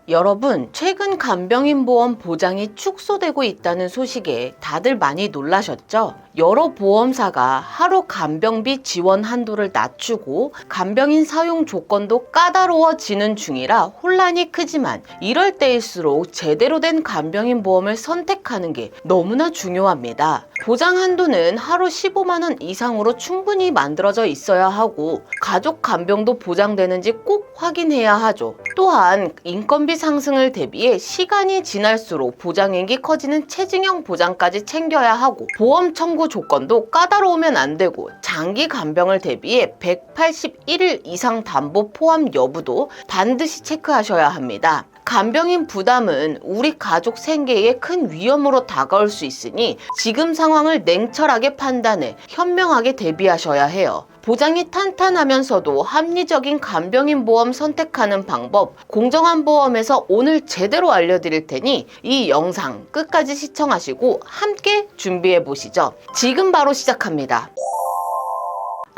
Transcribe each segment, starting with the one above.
여러분, 최근 간병인 보험 보장이 축소되고 있다는 소식에 다들 많이 놀라셨죠? 여러 보험사가 하루 간병비 지원 한도를 낮추고 간병인 사용 조건도 까다로워지는 중이라 혼란이 크지만 이럴 때일수록 제대로 된 간병인 보험을 선택하는 게 너무나 중요합니다. 보장 한도는 하루 15만 원 이상으로 충분히 만들어져 있어야 하고 가족 간병도 보장되는지 꼭 확인해야 하죠. 또한 인건비 상승을 대비해 시간이 지날수록 보장액이 커지는 체증형 보장까지 챙겨야 하고 보험 청구 조건도 까다로우면 안 되고 장기 간병을 대비해 181일 이상 담보 포함 여부도 반드시 체크하셔야 합니다. 간병인 부담은 우리 가족 생계에 큰 위험으로 다가올 수 있으니 지금 상황을 냉철하게 판단해 현명하게 대비하셔야 해요. 보장이 탄탄하면서도 합리적인 간병인 보험 선택하는 방법 공정한 보험에서 오늘 제대로 알려드릴 테니 이 영상 끝까지 시청하시고 함께 준비해 보시죠. 지금 바로 시작합니다.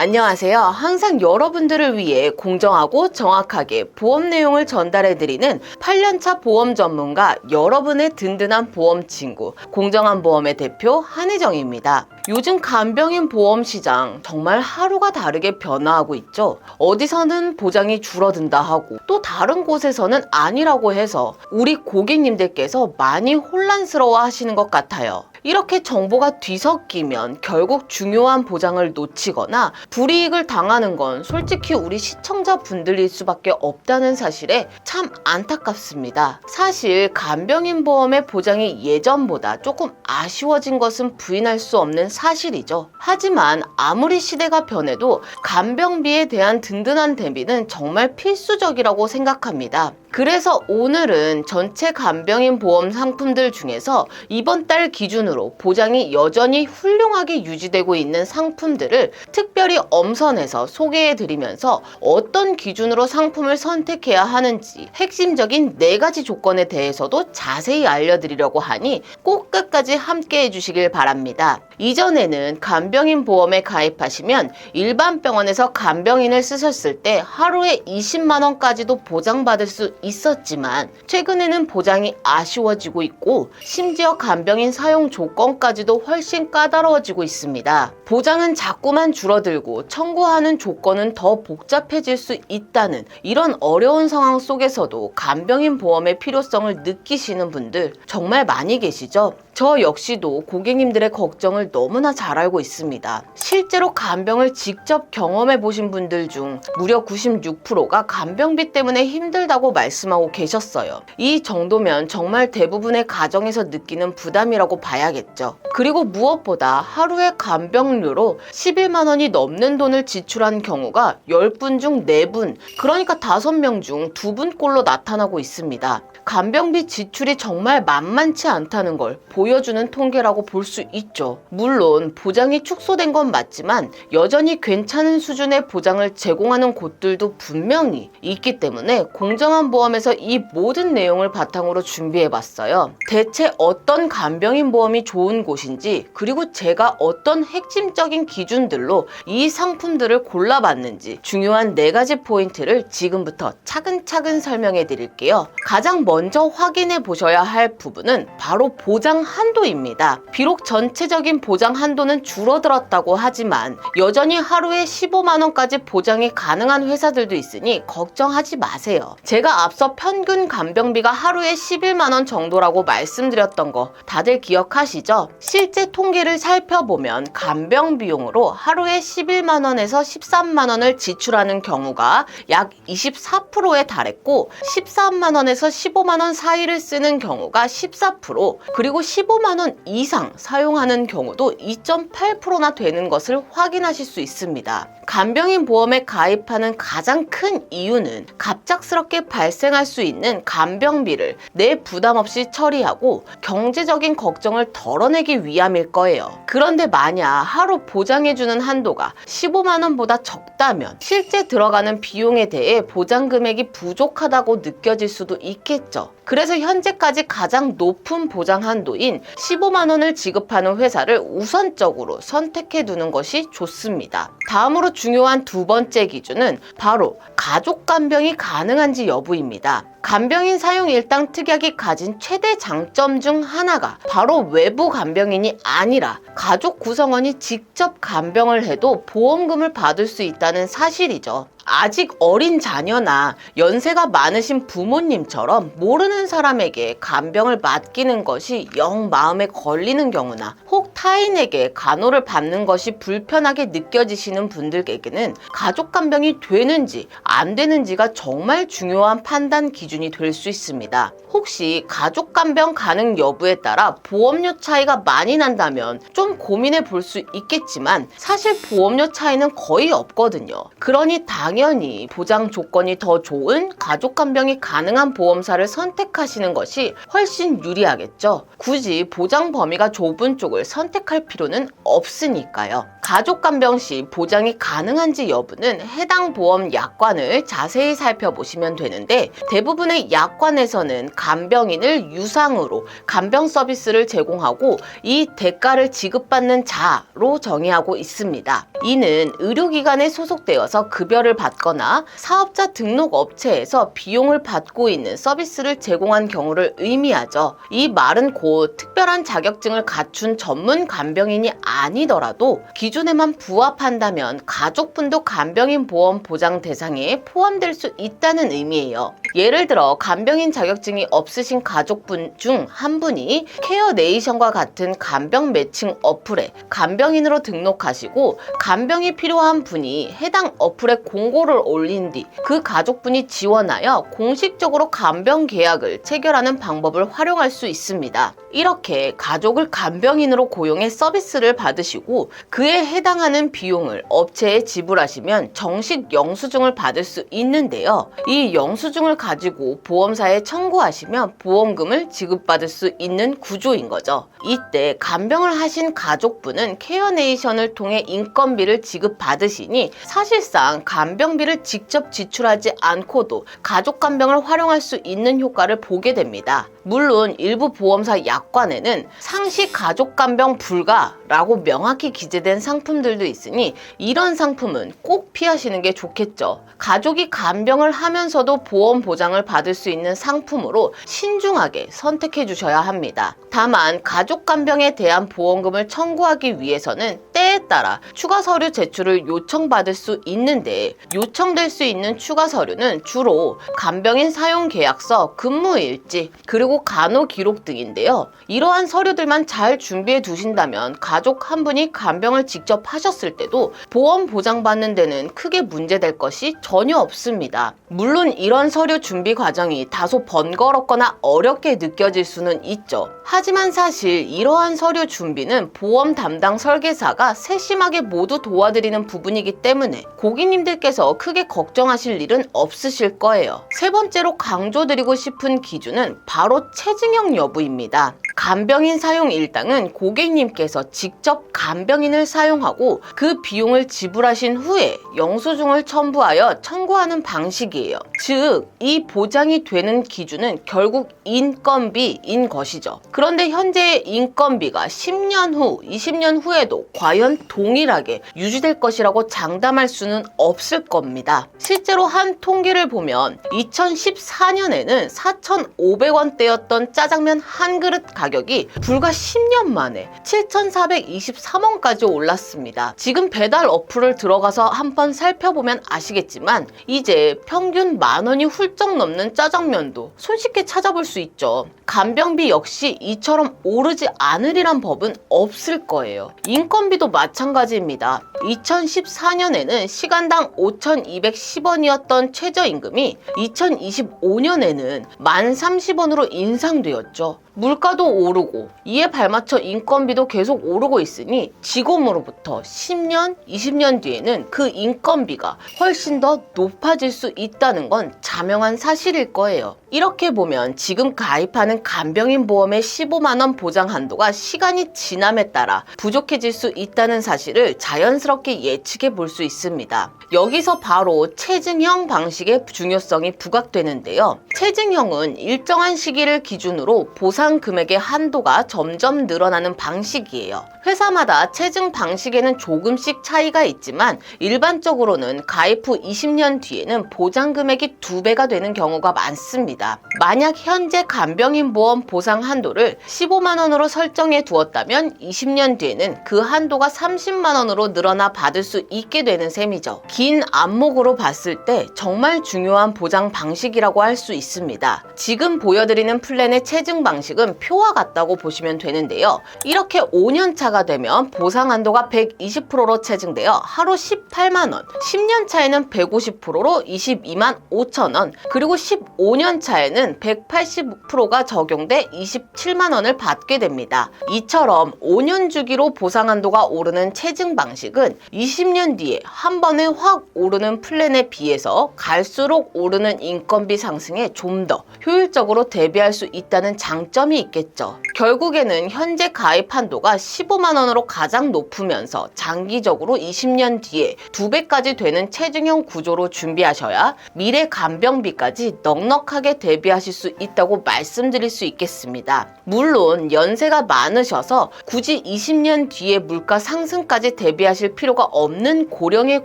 안녕하세요. 항상 여러분들을 위해 공정하고 정확하게 보험 내용을 전달해드리는 8년차 보험 전문가 여러분의 든든한 보험 친구 공정한 보험의 대표 한혜정입니다. 요즘 간병인 보험 시장 정말 하루가 다르게 변화하고 있죠. 어디서는 보장이 줄어든다 하고 또 다른 곳에서는 아니라고 해서 우리 고객님들께서 많이 혼란스러워 하시는 것 같아요. 이렇게 정보가 뒤섞이면 결국 중요한 보장을 놓치거나 불이익을 당하는 건 솔직히 우리 시청자분들일 수밖에 없다는 사실에 참 안타깝습니다. 사실 간병인 보험의 보장이 예전보다 조금 아쉬워진 것은 부인할 수 없는 사실이죠. 하지만 아무리 시대가 변해도 간병비에 대한 든든한 대비는 정말 필수적이라고 생각합니다. 그래서 오늘은 전체 간병인 보험 상품들 중에서 이번 달 기준으로 보장이 여전히 훌륭하게 유지되고 있는 상품들을 특별히 엄선해서 소개해드리면서 어떤 기준으로 상품을 선택해야 하는지 핵심적인 4가지 조건에 대해서도 자세히 알려드리려고 하니 꼭 끝까지 함께 해주시길 바랍니다. 이전에는 간병인 보험에 가입하시면 일반 병원에서 간병인을 쓰셨을 때 하루에 20만 원까지도 보장받을 수 있었지만 최근에는 보장이 아쉬워지고 있고 심지어 간병인 사용 조건까지도 훨씬 까다로워지고 있습니다. 보장은 자꾸만 줄어들고 청구하는 조건은 더 복잡해질 수 있다는 이런 어려운 상황 속에서도 간병인 보험의 필요성을 느끼시는 분들 정말 많이 계시죠? 저 역시도 고객님들의 걱정을 너무나 잘 알고 있습니다. 실제로 간병을 직접 경험해 보신 분들 중 무려 96%가 간병비 때문에 힘들다고 말씀하고 계셨어요. 이 정도면 정말 대부분의 가정에서 느끼는 부담이라고 봐야겠죠. 그리고 무엇보다 하루에 간병료로 11만 원이 넘는 돈을 지출한 경우가 10분 중 4분, 그러니까 5명 중 2분꼴로 나타나고 있습니다. 간병비 지출이 정말 만만치 않다는 걸 보여주는 통계라고 볼 수 있죠. 물론 보장이 축소된 건 맞지만 여전히 괜찮은 수준의 보장을 제공하는 곳들도 분명히 있기 때문에 공정한 보험에서 이 모든 내용을 바탕으로 준비해봤어요. 대체 어떤 간병인 보험이 좋은 곳인지 그리고 제가 어떤 핵심적인 기준들로 이 상품들을 골라봤는지 중요한 4가지 포인트를 지금부터 차근차근 설명해 드릴게요. 가장 먼저 확인해 보셔야 할 부분은 바로 보장 한도입니다. 비록 전체적인 보장 한도는 줄어들었다고 하지만 여전히 하루에 15만 원까지 보장이 가능한 회사들도 있으니 걱정하지 마세요. 제가 앞서 평균 간병비가 하루에 11만 원 정도라고 말씀드렸던 거 다들 기억하시죠? 실제 통계를 살펴보면 간병 비용으로 하루에 11만 원에서 13만 원을 지출하는 경우가 약 24%에 달했고 13만 원에서 15만 원 사이를 쓰는 경우가 14%, 그리고 15만 원 이상 사용하는 경우도 2.8%나 되는 것을 확인하실 수 있습니다. 간병인 보험에 가입하는 가장 큰 이유는 갑작스럽게 발생할 수 있는 간병비를 내 부담 없이 처리하고 경제적인 걱정을 덜어내기 위함일 거예요. 그런데 만약 하루 보장해주는 한도가 15만 원보다 적다면 실제 들어가는 비용에 대해 보장 금액이 부족하다고 느껴질 수도 있겠죠. 그래서 현재까지 가장 높은 보장 한도인 15만 원을 지급하는 회사를 우선적으로 선택해 두는 것이 좋습니다. 다음으로 중요한 2번째 기준은 바로 가족 간병이 가능한지 여부입니다. 간병인 사용 일당 특약이 가진 최대 장점 중 하나가 바로 외부 간병인이 아니라 가족 구성원이 직접 간병을 해도 보험금을 받을 수 있다는 사실이죠. 아직 어린 자녀나 연세가 많으신 부모님처럼 모르는 사람에게 간병을 맡기는 것이 영 마음에 걸리는 경우나 혹 타인에게 간호를 받는 것이 불편하게 느껴지시는 분들에게는 가족 간병이 되는지 안 되는지가 정말 중요한 판단 기준이 될 수 있습니다. 혹시 가족 간병 가능 여부에 따라 보험료 차이가 많이 난다면 좀 고민해 볼 수 있겠지만 사실 보험료 차이는 거의 없거든요. 그러니 당연히 보장 조건이 더 좋은 가족 간병이 가능한 보험사를 선택하시는 것이 훨씬 유리하겠죠. 굳이 보장 범위가 좁은 쪽을 선택할 필요는 없으니까요. 가족 간병 시 보장이 가능한지 여부는 해당 보험 약관을 자세히 살펴보시면 되는데 대부분의 약관에서는 간병인을 유상으로 간병 서비스를 제공하고 이 대가를 지급받는 자로 정의하고 있습니다. 이는 의료기관에 소속되어서 급여를 받거나 사업자 등록 업체에서 비용을 받고 있는 서비스를 제공한 경우를 의미하죠. 이 말은 곧 특별한 자격증을 갖춘 전문 간병인이 아니더라도 기준에만 부합한다면 가족분도 간병인 보험 보장 대상에 포함될 수 있다는 의미예요. 예를 들어 간병인 자격증이 없으신 가족분 중 한 분이 케어네이션과 같은 간병 매칭 어플에 간병인으로 등록하시고 간병이 필요한 분이 해당 어플에 공고를 올린 뒤 그 가족분이 지원하여 공식적으로 간병 계약을 체결하는 방법을 활용할 수 있습니다. 이렇게 가족을 간병인으로 고용해 서비스를 받으시고 그에 해당하는 비용을 업체에 지불하시면 정식 영수증을 받을 수 있는데요. 이 영수증을 가지고 보험사에 청구하시면 보험금을 지급받을 수 있는 구조인 거죠. 이때 간병을 하신 가족분은 케어네이션을 통해 인건비를 지급받으시니 사실상 간병비를 직접 지출하지 않고도 가족 간병을 활용할 수 있는 효과를 보게 됩니다. 물론 일부 보험사 약관에는 상시 가족 간병 불가라고 명확히 기재된 상품들도 있으니 이런 상품은 꼭 피하시는 게 좋겠죠. 가족이 간병을 하면서도 보험 보장을 받을 수 있는 상품으로 신중하게 선택해 주셔야 합니다. 다만 가족 간병에 대한 보험금을 청구하기 위해서는 때에 따라 추가 서류 제출을 요청받을 수 있는데 요청될 수 있는 추가 서류는 주로 간병인 사용 계약서, 근무 일지, 그리고 간호 기록 등인데요. 이러한 서류들만 잘 준비해 두신다면 가족 한 분이 간병을 직접 하셨을 때도 보험 보장받는 데는 크게 문제될 것이 전혀 없습니다. 물론 이런 서류 준비 과정이 다소 번거롭거나 어렵게 느껴질 수는 있죠. 하지만 사실 이러한 서류 준비는 보험 담당 설계사가 세심하게 모두 도와드리는 부분이기 때문에 고객님들께서 크게 걱정하실 일은 없으실 거예요. 세 번째로 강조드리고 싶은 기준은 바로 체증형 여부입니다. 간병인 사용 일당은 고객님께서 직접 간병인을 사용하고 그 비용을 지불하신 후에 영수증을 첨부하여 청구하는 방식이에요. 즉, 이 보장이 되는 기준은 결국 인건비인 것이죠. 그런데 현재의 인건비가 10년 후, 20년 후에도 과연 동일하게 유지될 것이라고 장담할 수는 없을 겁니다. 실제로 한 통계를 보면 2014년에는 4,500원대였던 짜장면 한 그릇 가격이 불과 10년 만에 7,423원까지 올랐습니다. 지금 배달 어플을 들어가서 한번 살펴보면 아시겠지만 이제 평균 10,000원이 훌쩍 넘는 짜장면도 손쉽게 찾아볼 수 있죠. 간병비 역시 이처럼 오르지 않으리란 법은 없을 거예요. 인건비도 마찬가지입니다. 2014년에는 시간당 5,210원이었던 최저임금이 2025년에는 1030원으로 인상되었죠. 물가도 오르고 이에 발맞춰 인건비도 계속 오르고 있으니 직원으로부터 10년, 20년 뒤에는 그 인건비가 훨씬 더 높아질 수 있다는 건 자명한 사실일 거예요. 이렇게 보면 지금 가입하는 간병인 보험의 15만원 보장 한도가 시간이 지남에 따라 부족해질 수 있다는 사실을 자연스럽게 예측해 볼 수 있습니다. 여기서 바로 체증형 방식의 중요성이 부각되는데요. 체증형은 일정한 시기를 기준으로 보상 보상 금액의 한도가 점점 늘어나는 방식이에요. 회사마다 체증 방식에는 조금씩 차이가 있지만 일반적으로는 가입 후 20년 뒤에는 보장 금액이 2배가 되는 경우가 많습니다. 만약 현재 간병인 보험 보상 한도를 15만 원으로 설정해 두었다면 20년 뒤에는 그 한도가 30만 원으로 늘어나 받을 수 있게 되는 셈이죠. 긴 안목으로 봤을 때 정말 중요한 보장 방식이라고 할 수 있습니다. 지금 보여드리는 플랜의 체증 방식은 표와 같다고 보시면 되는데요. 이렇게 5년 차가 되면 보상 한도가 120%로 체증되어 하루 18만 원, 10년 차에는 150%로 22만 5천 원, 그리고 15년 차에는 180%가 적용돼 27만 원을 받게 됩니다. 이처럼 5년 주기로 보상 한도가 오르는 체증 방식은 20년 뒤에 한 번에 확 오르는 플랜에 비해서 갈수록 오르는 인건비 상승에 좀 더 효율적으로 대비할 수 있다는 장점이 있겠죠. 결국에는 현재 가입 한도가 15만 원으로 가장 높으면서 장기적으로 20년 뒤에 2배까지 되는 체증형 구조로 준비하셔야 미래 간병비까지 넉넉하게 대비하실 수 있다고 말씀드릴 수 있겠습니다. 물론 연세가 많으셔서 굳이 20년 뒤에 물가 상승까지 대비하실 필요가 없는 고령의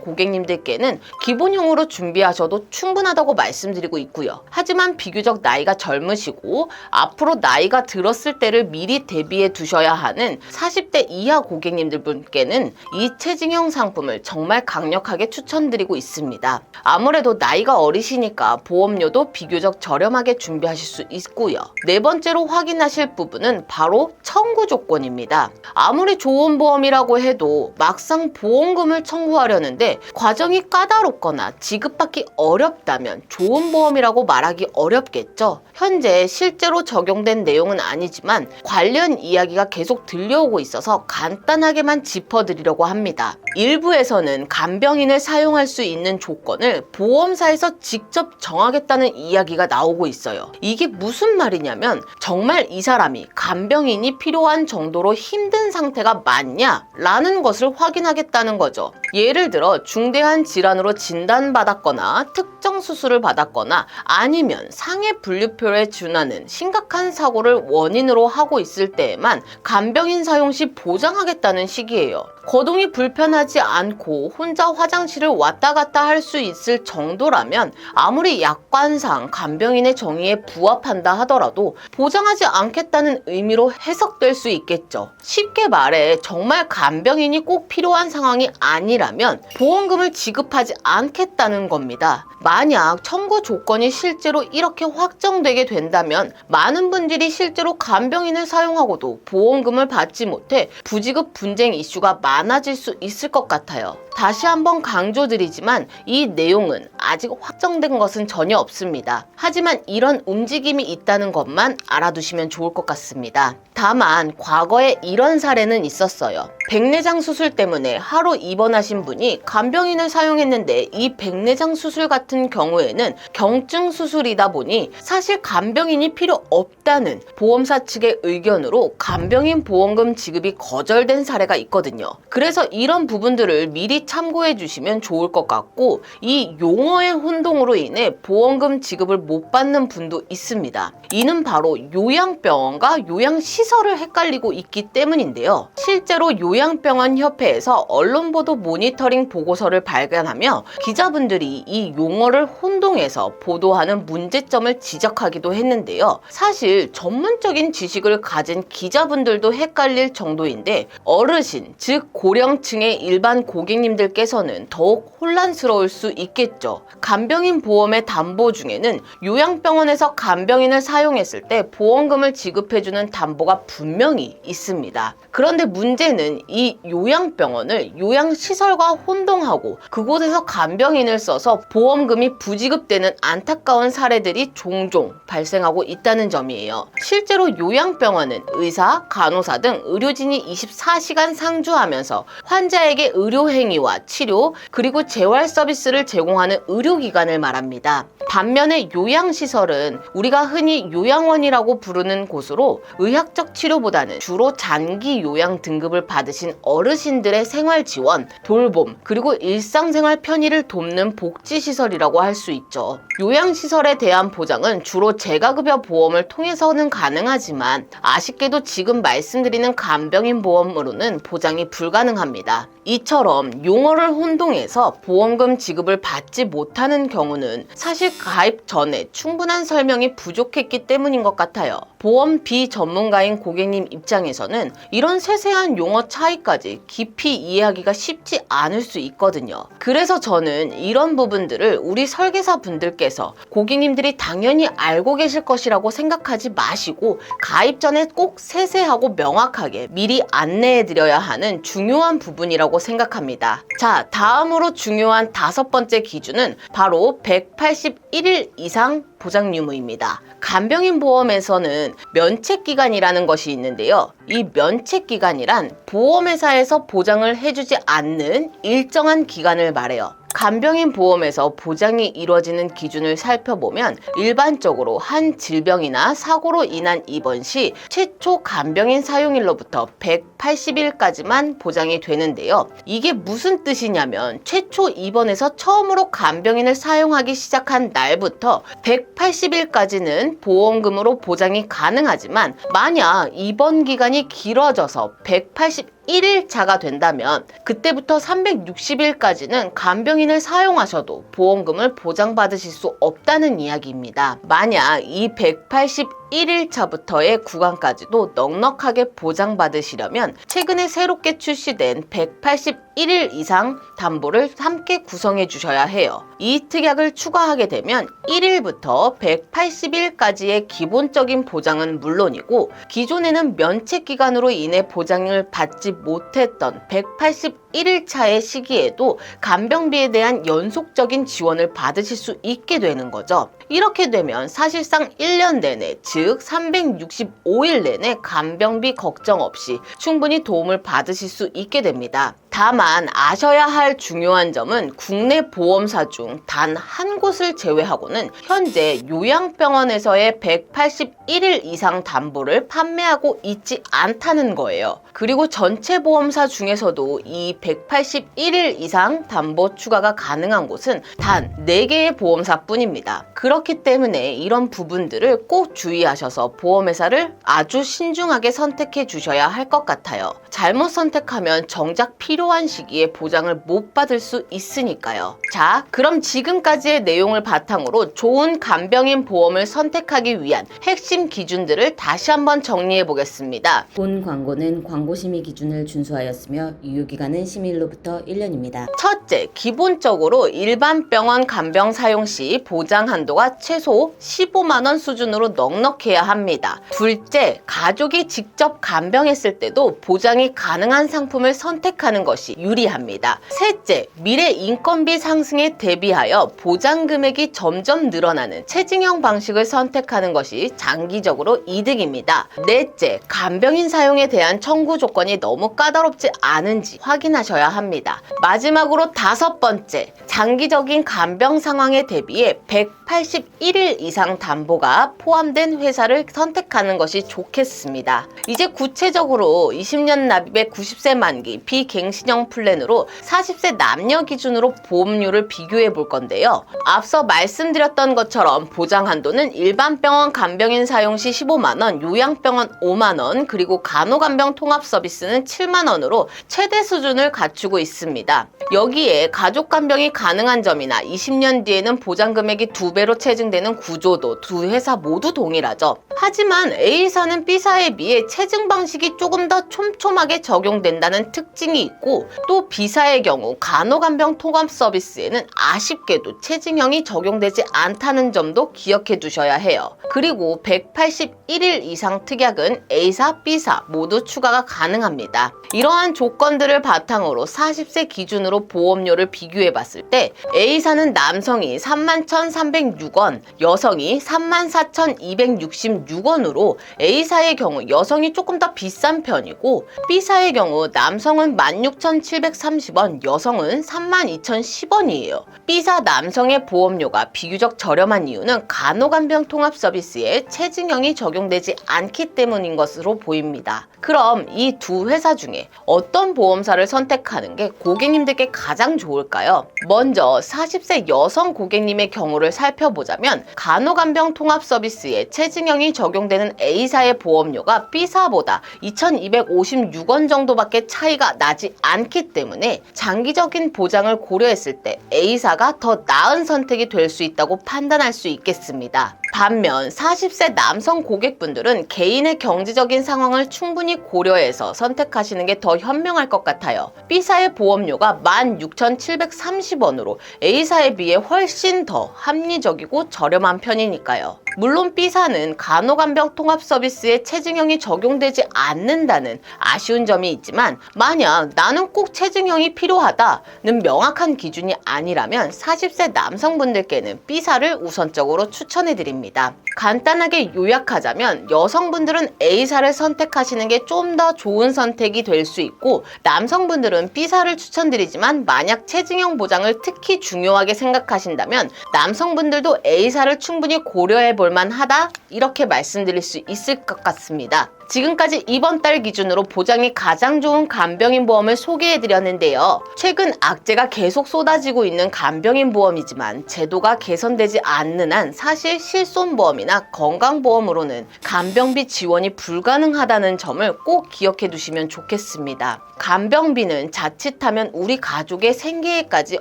고객님들께는 기본형으로 준비하셔도 충분하다고 말씀드리고 있고요. 하지만 비교적 나이가 젊으시고 앞으로 나이가 들었을 때를 미리 대비해 두셔야 하는 40대 이하 고객님들 분께는 이 체증형 상품을 정말 강력하게 추천드리고 있습니다. 아무래도 나이가 어리시니까 보험료도 비교적 저렴하게 준비하실 수 있고요. 네 번째로 확인하실 부분은 바로 청구 조건입니다. 아무리 좋은 보험이라고 해도 막상 보험금을 청구하려는데 과정이 까다롭거나 지급받기 어렵다면 좋은 보험이라고 말하기 어렵겠죠. 현재 실제로 적용된 내용은 아니지만 관련 이야기가 계속 들려오고 있어서 간단하게만 짚어드리려고 합니다. 일부에서는 간병인을 사용할 수 있는 조건을 보험사에서 직접 정하겠다는 이야기가 나오고 있어요. 이게 무슨 말이냐면 정말 이 사람이 간병인이 필요한 정도로 힘든 상태가 맞냐? 라는 것을 확인하겠다는 거죠. 예를 들어 중대한 질환으로 진단받았거나 특정 수술을 받았거나 아니면 상해 분류표에 준하는 심각한 사고를 원인으로 하고 있을 때에만 간병인 사용 시 보장하겠다는 식이에요. 거동이 불편하지 않고 혼자 화장실을 왔다 갔다 할 수 있을 정도라면 아무리 약관상 간병인의 정의에 부합한다 하더라도 보장하지 않겠다는 의미로 해석될 수 있겠죠. 쉽게 말해 정말 간병인이 꼭 필요한 상황이 아니라면 보험금을 지급하지 않겠다는 겁니다. 만약 청구 조건이 실제로 이렇게 확정되게 된다면 많은 분들이 실제로 간병인을 사용하고도 보험금을 받지 못해 부지급 분쟁 이슈가 많아질 수 있을 것 같아요. 다시 한번 강조드리지만 이 내용은 아직 확정된 것은 전혀 없습니다. 하지만 이런 움직임이 있다는 것만 알아두시면 좋을 것 같습니다. 다만 과거에 이런 사례는 있었어요. 백내장 수술 때문에 하루 입원하신 분이 간병인을 사용했는데 이 백내장 수술 같은 경우에는 경증 수술이다 보니 사실 간병인이 필요 없다는 보험사 측의 의견으로 간병인 보험금 지급이 거절된 사례가 있거든요. 그래서 이런 부분들을 미리 참고해 주시면 좋을 것 같고 이 용어의 혼동으로 인해 보험금 지급을 못 받는 분도 있습니다. 이는 바로 요양병원과 요양시설을 헷갈리고 있기 때문인데요. 실제로 요양병원 협회에서 언론보도 모니터링 보고서를 발간하며 기자분들이 이 용어를 혼동해서 보도하는 문제점을 지적하기도 했는데요. 사실 전문적인 지식을 가진 기자분들도 헷갈릴 정도인데 어르신, 즉 고령층의 일반 고객님들께서는 더욱 혼란스러울 수 있겠죠. 간병인 보험의 담보 중에는 요양병원에서 간병인을 사용했을 때 보험금을 지급해주는 담보가 분명히 있습니다. 그런데 문제는 이 요양병원을 요양시설과 혼동하고 그곳에서 간병인을 써서 보험금이 부지급되는 안타까운 사례들이 종종 발생하고 있다는 점이에요. 실제로 요양병원은 의사, 간호사 등 의료진이 24시간 상주하면서 환자에게 의료행위와 관리와 치료, 그리고 재활 서비스를 제공하는 의료기관을 말합니다. 반면에 요양시설은 우리가 흔히 요양원이라고 부르는 곳으로 의학적 치료보다는 주로 장기 요양 등급을 받으신 어르신들의 생활 지원, 돌봄, 그리고 일상생활 편의를 돕는 복지시설이라고 할 수 있죠. 요양시설에 대한 보장은 주로 재가급여 보험을 통해서는 가능하지만 아쉽게도 지금 말씀드리는 간병인 보험으로는 보장이 불가능합니다. 이처럼 용어를 혼동해서 보험금 지급을 받지 못하는 경우는 사실 가입 전에 충분한 설명이 부족했기 때문인 것 같아요. 보험 비전문가인 고객님 입장에서는 이런 세세한 용어 차이까지 깊이 이해하기가 쉽지 않을 수 있거든요. 그래서 저는 이런 부분들을 우리 설계사 분들께서 고객님들이 당연히 알고 계실 것이라고 생각하지 마시고 가입 전에 꼭 세세하고 명확하게 미리 안내해드려야 하는 중요한 부분이라고 생각합니다. 자, 다음으로 중요한 5번째 기준은 바로 181일 이상 보장 유무입니다. 간병인 보험에서는 면책기간이라는 것이 있는데요. 이 면책기간이란 보험회사에서 보장을 해주지 않는 일정한 기간을 말해요. 간병인 보험에서 보장이 이루어지는 기준을 살펴보면 일반적으로 한 질병이나 사고로 인한 입원 시 최초 간병인 사용일로부터 180일까지만 보장이 되는데요. 이게 무슨 뜻이냐면 최초 입원에서 처음으로 간병인을 사용하기 시작한 날부터 180일까지는 보험금으로 보장이 가능하지만 만약 입원 기간이 길어져서 181일차가 된다면 그때부터 360일까지는 간병인을 사용하셔도 보험금을 보장받으실 수 없다는 이야기입니다. 만약 이 181일차부터의 구간까지도 넉넉하게 보장받으시려면 최근에 새롭게 출시된 181일 이상 담보를 함께 구성해 주셔야 해요. 이 특약을 추가하게 되면 1일부터 180일까지의 기본적인 보장은 물론이고 기존에는 면책기간으로 인해 보장을 받지 못했던 181일차의 시기에도 간병비에 대한 연속적인 지원을 받으실 수 있게 되는 거죠. 이렇게 되면 사실상 1년 내내, 즉 365일 내내 간병비 걱정 없이 충분히 도움을 받으실 수 있게 됩니다. 다만 아셔야 할 중요한 점은 국내 보험사 중 단 한 곳을 제외하고는 현재 요양병원에서의 181일 이상 담보를 판매하고 있지 않다는 거예요. 그리고 전체 보험사 중에서도 이 181일 이상 담보 추가가 가능한 곳은 단 4개의 보험사뿐입니다. 그렇기 때문에 이런 부분들을 꼭 주의하셔서 보험회사를 아주 신중하게 선택해 주셔야 할 것 같아요. 잘못 선택하면 정작 필요한 시기에 보장을 못 받을 수 있으니까요. 자, 그럼 지금까지의 내용을 바탕으로 좋은 간병인 보험을 선택하기 위한 핵심 기준들을 다시 한번 정리해 보겠습니다. 본 광고는 광고심의 기준을 준수하였으며 유효기간은 심의일로부터 1년입니다. 첫째, 기본적으로 일반 병원 간병 사용 시 보장 한도가 최소 15만원 수준으로 넉넉해야 합니다. 둘째, 가족이 직접 간병했을 때도 보장이 가능한 상품을 선택하는 것이 유리합니다. 셋째, 미래 인건비 상승에 대비하여 보장 금액이 점점 늘어나는 체증형 방식을 선택하는 것이 장기적으로 이득입니다. 넷째, 간병인 사용에 대한 청구 조건이 너무 까다롭지 않은지 확인하셔야 합니다. 마지막으로 5번째, 장기적인 간병 상황에 대비해 181일 이상 담보가 포함된 회사를 선택하는 것이 좋겠습니다. 이제 구체적으로 20년 납입의 90세 만기 비갱신형 플랜으로 40세 남녀 기준으로 보험료를 비교해 볼 건데요. 앞서 말씀드렸던 것처럼 보장 한도는 일반 병원 간병인 사용 시 15만원, 요양병원 5만원, 그리고 간호간병 통합 서비스는 7만원으로 최대 수준을 갖추고 있습니다. 여기에 가족 간병이 가능한 점이나 20년 뒤에는 보장 금액이 2배로 체증되는 구조도 두 회사 모두 동일하죠. 하지만 A사는 B사에 비해 체증 방식이 조금 더 촘촘하게 적용된다는 특징이 있고 또 B사의 경우 간호간병 통합 서비스에는 아쉽게도 체증형이 적용되지 않다는 점도 기억해 두셔야 해요. 그리고 181일 이상 특약은 A사, B사 모두 추가가 가능합니다. 이러한 조건들을 바탕으로 40세 기준으로 보험료를 비교해 봤을 때 A사는 남성이 31,360 3,306원, 여성이 34,266원으로 A사의 경우 여성이 조금 더 비싼 편이고 B사의 경우 남성은 16,730원, 여성은 32,010원이에요. B사 남성의 보험료가 비교적 저렴한 이유는 간호간병 통합 서비스에 체증형이 적용되지 않기 때문인 것으로 보입니다. 그럼 이 두 회사 중에 어떤 보험사를 선택하는 게 고객님들께 가장 좋을까요? 먼저 40세 여성 고객님의 경우를 살펴보자면 간호간병 통합 서비스에 체증형이 적용되는 A사의 보험료가 B사보다 2,256원 정도밖에 차이가 나지 않기 때문에 장기적인 보장을 고려했을 때 A사가 더 나은 선택이 될 수 있다고 판단할 수 있겠습니다. 반면 40세 남성 고객분들은 개인의 경제적인 상황을 충분히 고려해서 선택하시는 게 더 현명할 것 같아요. B사의 보험료가 16,730원으로 A사에 비해 훨씬 더 합리적이고 저렴한 편이니까요. 물론 B사는 간호간병 통합 서비스에 체증형이 적용되지 않는다는 아쉬운 점이 있지만 만약 나는 꼭 체증형이 필요하다는 명확한 기준이 아니라면 40세 남성분들께는 B사를 우선적으로 추천해드립니다. 간단하게 요약하자면 여성분들은 A사를 선택하시는 게 좀 더 좋은 선택이 될 수 있고 남성분들은 B사를 추천드리지만 만약 체증형 보장을 특히 중요하게 생각하신다면 남성분들도 A사를 충분히 고려해 볼 만하다 이렇게 말씀드릴 수 있을 것 같습니다. 지금까지 이번 달 기준으로 보장이 가장 좋은 간병인 보험을 소개해드렸는데요. 최근 악재가 계속 쏟아지고 있는 간병인 보험이지만 제도가 개선되지 않는 한 사실 실손보험이나 건강보험으로는 간병비 지원이 불가능하다는 점을 꼭 기억해 두시면 좋겠습니다. 간병비는 자칫하면 우리 가족의 생계에까지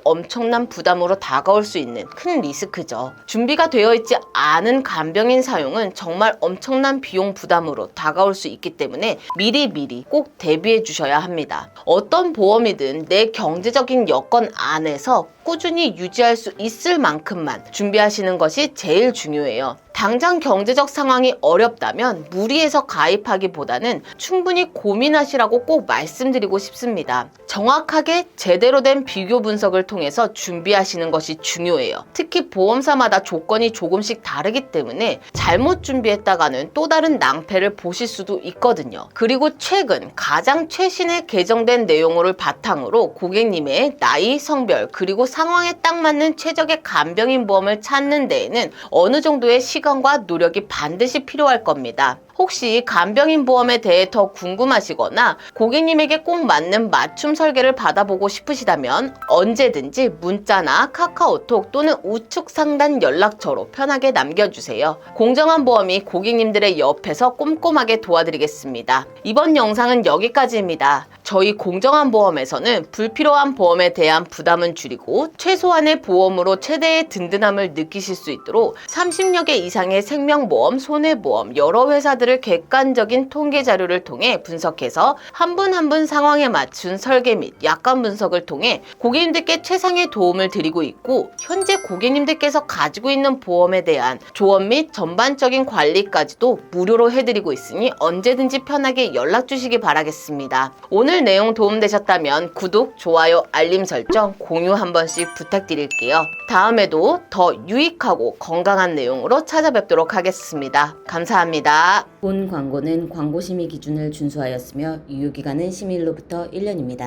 엄청난 부담으로 다가올 수 있는 큰 리스크죠. 준비가 되어 있지 않은 간병인 사용은 정말 엄청난 비용 부담으로 다가올 수 있기 때문에 미리 꼭 대비해 주셔야 합니다. 어떤 보험이든 내 경제적인 여건 안에서 꾸준히 유지할 수 있을 만큼만 준비하시는 것이 제일 중요해요. 당장 경제적 상황이 어렵다면 무리해서 가입하기보다는 충분히 고민하시라고 꼭 말씀드리고 싶습니다. 정확하게 제대로 된 비교 분석을 통해서 준비하시는 것이 중요해요. 특히 보험사마다 조건이 조금씩 다르기 때문에 잘못 준비했다가는 또 다른 낭패를 보실 수도 있거든요. 그리고 최근 가장 최신의 개정된 내용을 바탕으로 고객님의 나이, 성별, 그리고 상황에 딱 맞는 최적의 간병인 보험을 찾는 데에는 어느 정도의 시간과 노력이 반드시 필요할 겁니다. 혹시 간병인 보험에 대해 더 궁금하시거나 고객님에게 꼭 맞는 맞춤 설계를 받아보고 싶으시다면 언제든지 문자나 카카오톡 또는 우측 상단 연락처로 편하게 남겨주세요. 공정한 보험이 고객님들의 옆에서 꼼꼼하게 도와드리겠습니다. 이번 영상은 여기까지입니다. 저희 공정한 보험에서는 불필요한 보험에 대한 부담은 줄이고 최소한의 보험으로 최대의 든든함을 느끼실 수 있도록 30여 개 이상의 생명보험, 손해보험, 여러 회사들을 객관적인 통계 자료를 통해 분석해서 한 분 한 분 상황에 맞춘 설계 및 약관 분석을 통해 고객님들께 최상의 도움을 드리고 있고 현재 고객님들께서 가지고 있는 보험에 대한 조언 및 전반적인 관리까지도 무료로 해드리고 있으니 언제든지 편하게 연락 주시기 바라겠습니다. 오늘 내용 도움되셨다면 구독, 좋아요, 알림 설정, 공유 한 번씩 부탁드릴게요. 다음에도 더 유익하고 건강한 내용으로 찾아뵙도록 하겠습니다. 감사합니다. 본 광고는 광고 심의 기준을 준수하였으며 유효기간은 심의일로부터 1년입니다.